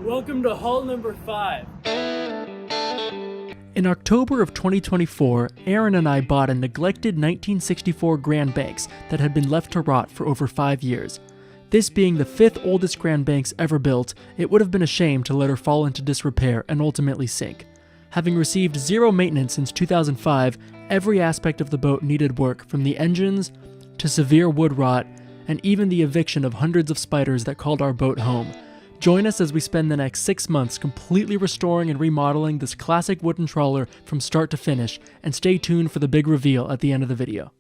Welcome to hull number 5. In October of 2024, Aaron and I bought a neglected 1964 Grand Banks that had been left to rot for over 5 years. This being the 5th oldest Grand Banks ever built, it would have been a shame to let her fall into disrepair and ultimately sink. Having received zero maintenance since 2005, every aspect of the boat needed work, from the engines to severe wood rot, and even the eviction of hundreds of spiders that called our boat home. Join us as we spend the next 6 months completely restoring and remodeling this classic wooden trawler from start to finish, and stay tuned for the big reveal at the end of the video.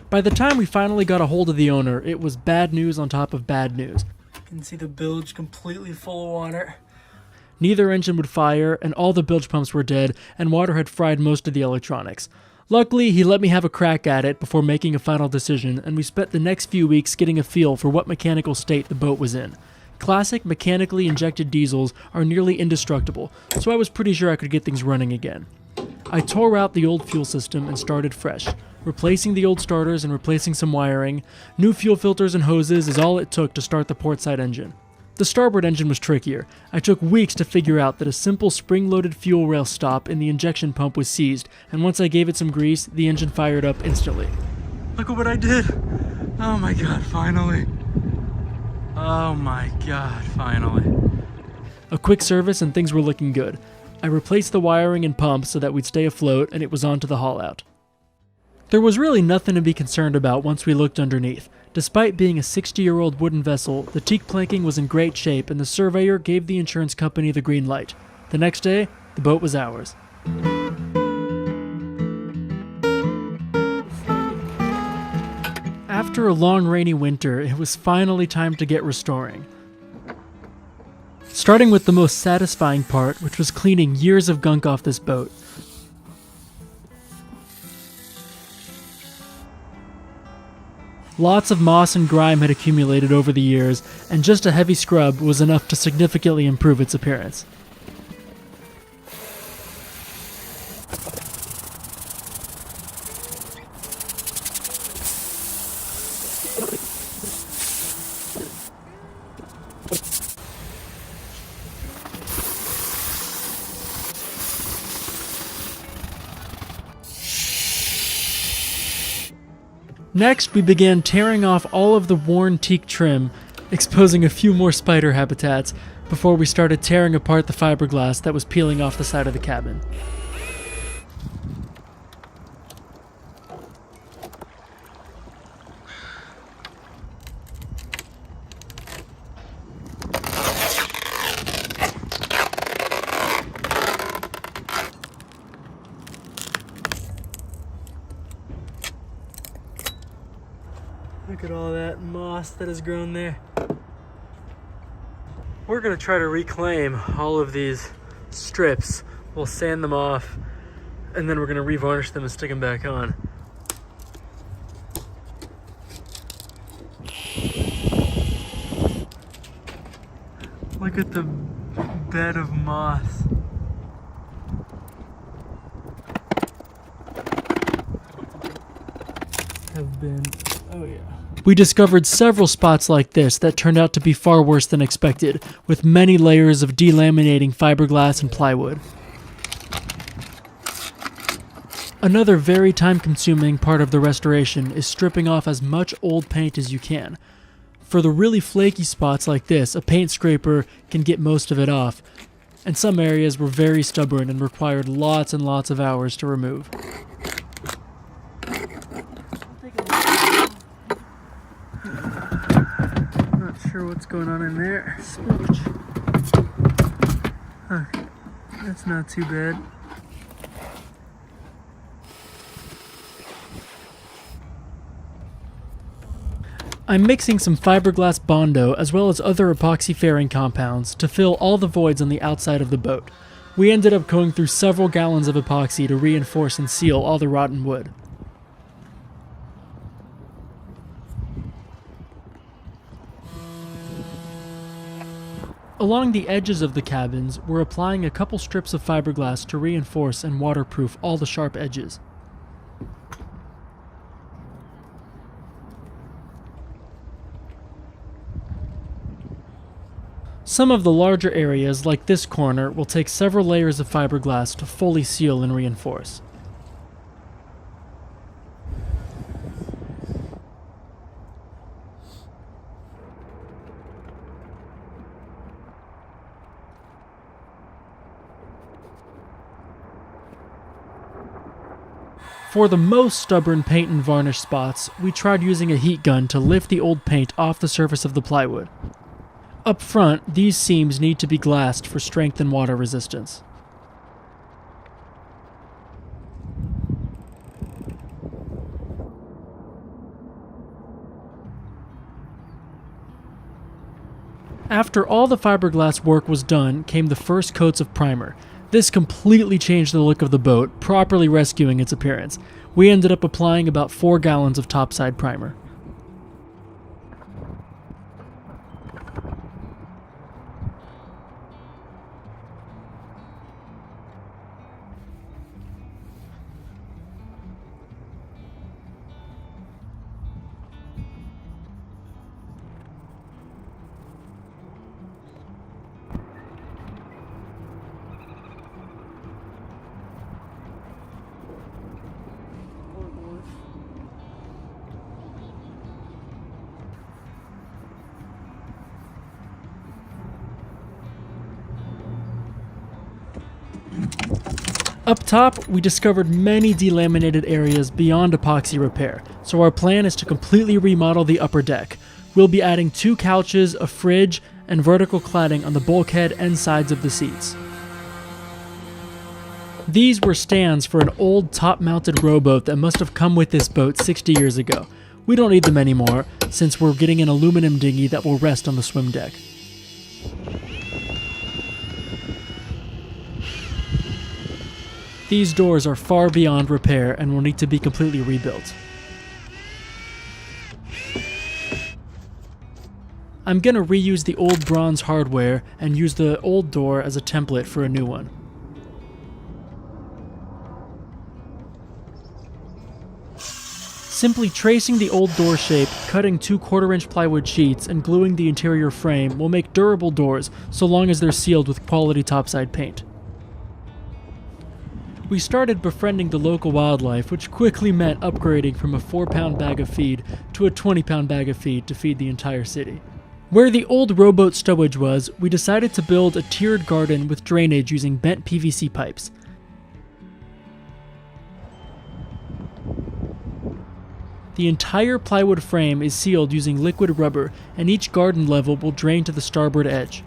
By the time we finally got a hold of the owner, it was bad news on top of bad news. You can see the bilge completely full of water. Neither engine would fire, and all the bilge pumps were dead, and water had fried most of the electronics. Luckily, he let me have a crack at it before making a final decision, and we spent the next few weeks getting a feel for what mechanical state the boat was in. Classic mechanically injected diesels are nearly indestructible, so I was pretty sure I could get things running again. I tore out the old fuel system and started fresh, replacing the old starters and replacing some wiring. New fuel filters and hoses is all it took to start the portside engine. The starboard engine was trickier. I took weeks to figure out that a simple spring-loaded fuel rail stop in the injection pump was seized, and once I gave it some grease, the engine fired up instantly. Look at what I did. Oh my god, finally. Oh my god, finally. A quick service and things were looking good. I replaced the wiring and pumps so that we'd stay afloat, and it was on to the haul out. There was really nothing to be concerned about once we looked underneath. Despite being a 60-year-old wooden vessel, the teak planking was in great shape, and the surveyor gave the insurance company the green light. The next day, the boat was ours. After a long rainy winter, it was finally time to get restoring. Starting with the most satisfying part, which was cleaning years of gunk off this boat. Lots of moss and grime had accumulated over the years, and just a heavy scrub was enough to significantly improve its appearance. Next, we began tearing off all of the worn teak trim, exposing a few more spider habitats, before we started tearing apart the fiberglass that was peeling off the side of the cabin. Look at all that moss that has grown there. We're gonna try to reclaim all of these strips. We'll sand them off, and then we're gonna revarnish them and stick them back on. Look at the bed of moss. Oh yeah. We discovered several spots like this that turned out to be far worse than expected, with many layers of delaminating fiberglass and plywood. Another very time-consuming part of the restoration is stripping off as much old paint as you can. For the really flaky spots like this, a paint scraper can get most of it off, and some areas were very stubborn and required lots and lots of hours to remove. Not sure what's going on in there. Smooch. Okay, that's not too bad. I'm mixing some fiberglass Bondo as well as other epoxy fairing compounds to fill all the voids on the outside of the boat. We ended up going through several gallons of epoxy to reinforce and seal all the rotten wood. Along the edges of the cabins, we're applying a couple strips of fiberglass to reinforce and waterproof all the sharp edges. Some of the larger areas, like this corner, will take several layers of fiberglass to fully seal and reinforce. For the most stubborn paint and varnish spots, we tried using a heat gun to lift the old paint off the surface of the plywood. Up front, these seams need to be glassed for strength and water resistance. After all the fiberglass work was done, came the first coats of primer. This completely changed the look of the boat, properly rescuing its appearance. We ended up applying about 4 gallons of topside primer. Up top, we discovered many delaminated areas beyond epoxy repair, so our plan is to completely remodel the upper deck. We'll be adding 2 couches, a fridge, and vertical cladding on the bulkhead and sides of the seats. These were stands for an old top-mounted rowboat that must have come with this boat 60 years ago. We don't need them anymore, since we're getting an aluminum dinghy that will rest on the swim deck. These doors are far beyond repair and will need to be completely rebuilt. I'm gonna reuse the old bronze hardware and use the old door as a template for a new one. Simply tracing the old door shape, cutting 2 1/4-inch plywood sheets, and gluing the interior frame will make durable doors so long as they're sealed with quality topside paint. We started befriending the local wildlife, which quickly meant upgrading from a 4-pound bag of feed to a 20-pound bag of feed to feed the entire city. Where the old rowboat stowage was, we decided to build a tiered garden with drainage using bent PVC pipes. The entire plywood frame is sealed using liquid rubber, and each garden level will drain to the starboard edge.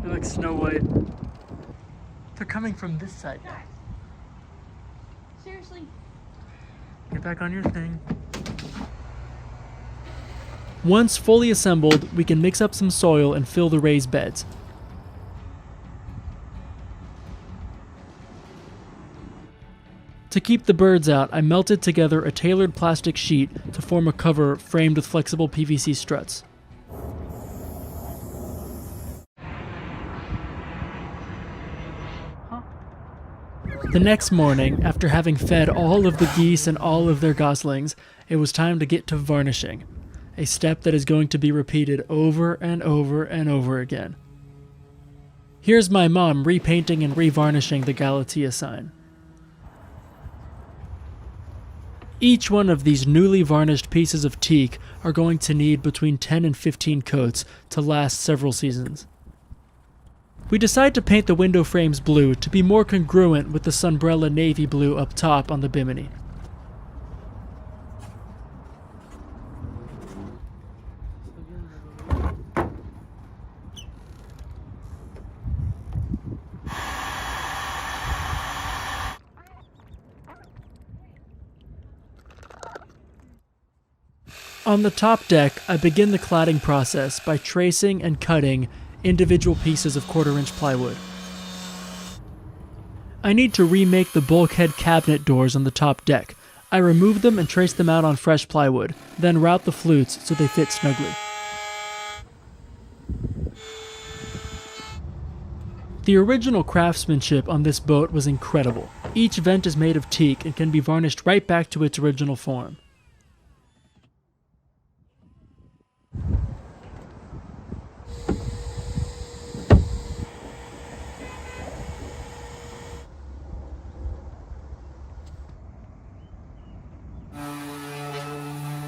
They're like Snow White. They're coming from this side. Seriously. Get back on your thing. Once fully assembled, we can mix up some soil and fill the raised beds. To keep the birds out, I melted together a tailored plastic sheet to form a cover framed with flexible PVC struts. The next morning, after having fed all of the geese and all of their goslings, it was time to get to varnishing, a step that is going to be repeated over and over and over again. Here's my mom repainting and revarnishing the Galatea sign. Each one of these newly varnished pieces of teak are going to need between 10 and 15 coats to last several seasons. We decide to paint the window frames blue to be more congruent with the Sunbrella navy blue up top on the bimini. On the top deck, I begin the cladding process by tracing and cutting individual pieces of 1/4-inch plywood. I need to remake the bulkhead cabinet doors on the top deck. I remove them and trace them out on fresh plywood, then route the flutes so they fit snugly. The original craftsmanship on this boat was incredible. Each vent is made of teak and can be varnished right back to its original form.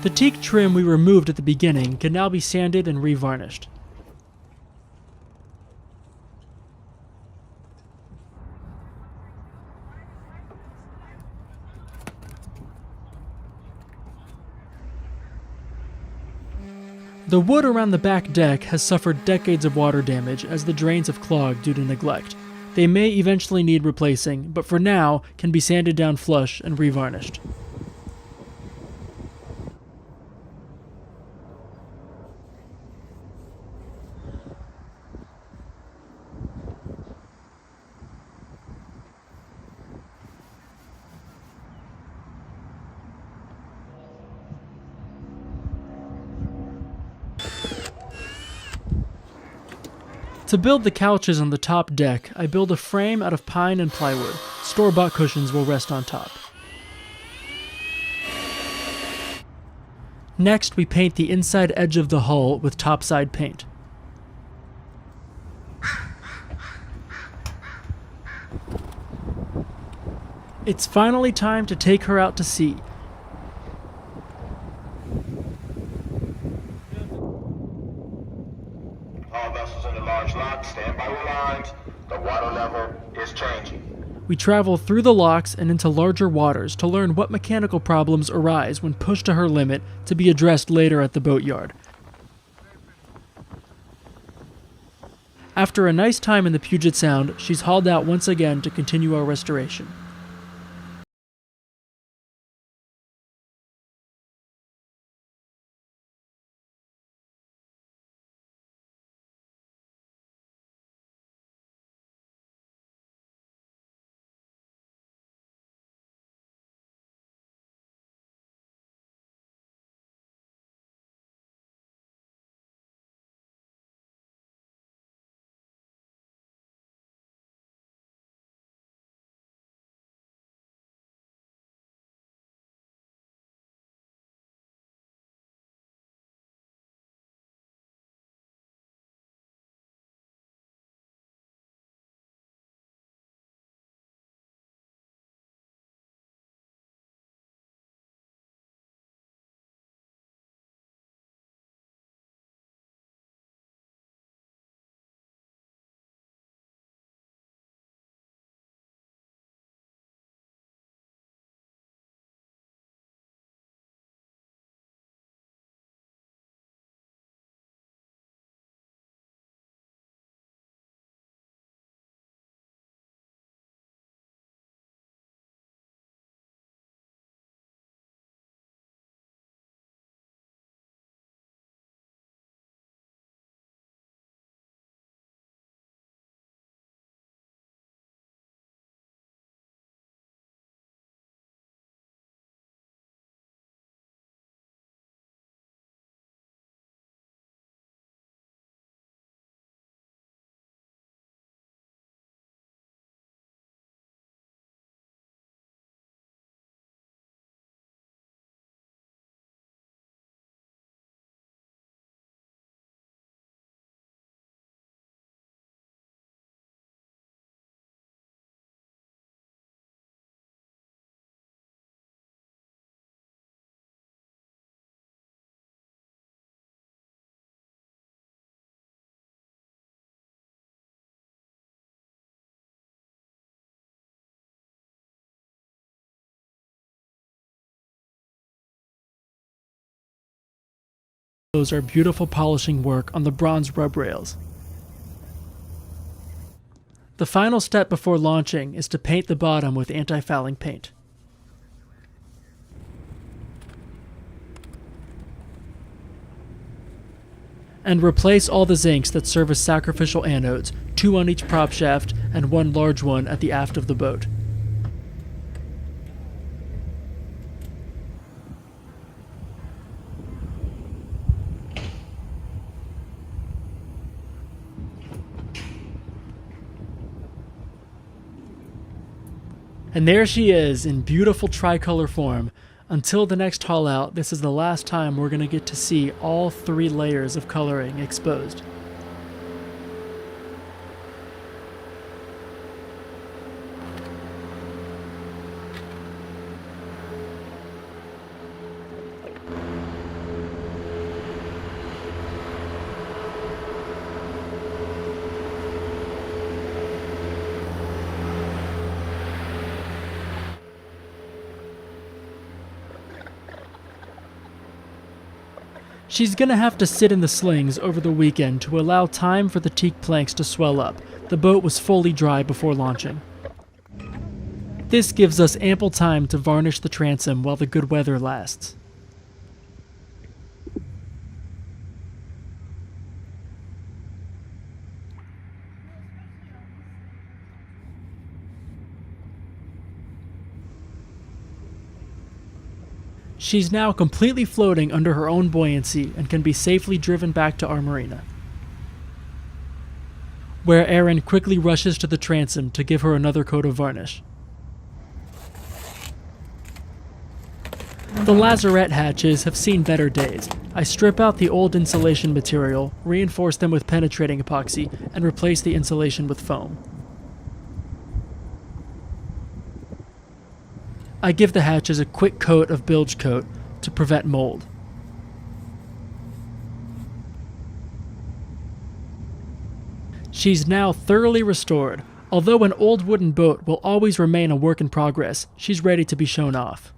The teak trim we removed at the beginning can now be sanded and revarnished. The wood around the back deck has suffered decades of water damage as the drains have clogged due to neglect. They may eventually need replacing, but for now can be sanded down flush and revarnished. To build the couches on the top deck, I build a frame out of pine and plywood. Store-bought cushions will rest on top. Next, we paint the inside edge of the hull with topside paint. It's finally time to take her out to sea. All vessels in the large lock, stand by your lines. The water level is changing. We travel through the locks and into larger waters to learn what mechanical problems arise when pushed to her limit to be addressed later at the boatyard. After a nice time in the Puget Sound, she's hauled out once again to continue our restoration. Our beautiful polishing work on the bronze rub rails. The final step before launching is to paint the bottom with anti-fouling paint. And replace all the zincs that serve as sacrificial anodes, 2 on each prop shaft and 1 large one at the aft of the boat. And there she is in beautiful tricolor form. Until the next haul out, this is the last time we're going to get to see all 3 layers of coloring exposed. She's gonna have to sit in the slings over the weekend to allow time for the teak planks to swell up. The boat was fully dry before launching. This gives us ample time to varnish the transom while the good weather lasts. She's now completely floating under her own buoyancy and can be safely driven back to our marina, where Aaron quickly rushes to the transom to give her another coat of varnish. The lazarette hatches have seen better days. I strip out the old insulation material, reinforce them with penetrating epoxy, and replace the insulation with foam. I give the hatches a quick coat of bilge coat to prevent mold. She's now thoroughly restored. Although an old wooden boat will always remain a work in progress, she's ready to be shown off.